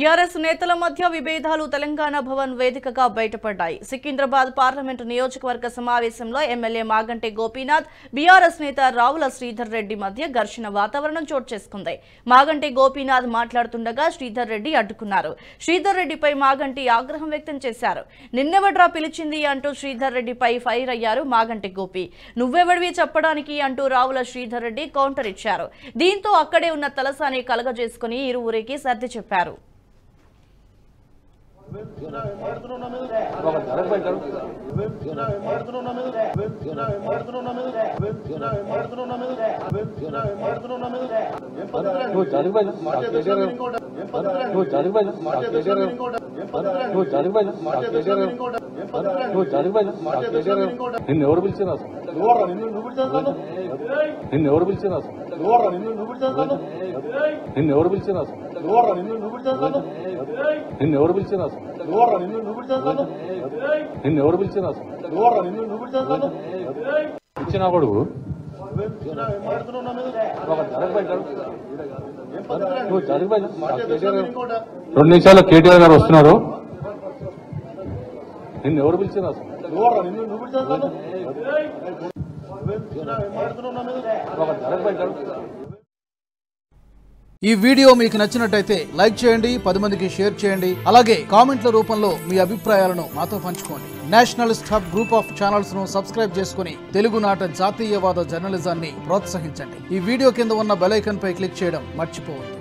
BRS నేతల మధ్య విభేదాలు తెలంగాణ భవన్ వేదికగా బయటపడ్డాయి. సికింద్రాబాద్ పార్లమెంటు నియోజకవర్గ సమావేశంలో ఎమ్మెల్యే మాగంటి గోపీనాథ్, బీఆర్ఎస్ నేత రావుల శ్రీధర్ రెడ్డి మధ్య ఘర్షణ వాతావరణం చోటు చేసుకుంది. మాగంటి గోపీనాథ్ మాట్లాడుతుండగా శ్రీధర్ రెడ్డి అడ్డుకున్నారు. శ్రీధర్ రెడ్డిపై మాగంటి ఆగ్రహం వ్యక్తం చేశారు. నిన్నెవడ్రా పిలిచింది అంటూ శ్రీధర్ రెడ్డిపై ఫైర్ అయ్యారు మాగంటి గోపి. నువ్వెవడివి చెప్పడానికి అంటూ రావుల శ్రీధర్ రెడ్డి కౌంటర్ ఇచ్చారు. దీంతో అక్కడే ఉన్న తలసాని కలగజేసుకుని ఇరువురికి సర్ది చెప్పారు. నిన్నెవరు పిలిచినా నిన్నెవరు పిలిచినా నిన్నెవరు పిలిచినా నిన్నెవరు పిలిచినా నిన్నెవరు పిలిచినా ఇచ్చినా కొడుకు నువ్వు జరిగిపోయి 2 నిమిషాలు కేటీఆర్ గారు వస్తున్నారు. నిన్నెవరు పిలిచినా ఈ వీడియో మీకు నచ్చినట్టయితే లైక్ చేయండి, 10 మందికి షేర్ చేయండి. అలాగే కామెంట్ల రూపంలో మీ అభిప్రాయాలను మాతో పంచుకోండి. Nationalist hub group of channels ను సబ్స్క్రైబ్ చేసుకుని తెలుగునాట జాతీయవాద జర్నలిజాన్ని ప్రోత్సహించండి. ఈ వీడియో కింద ఉన్న బెల్ ఐకాన్ పై క్లిక్ చేయడం మర్చిపోవద్దు.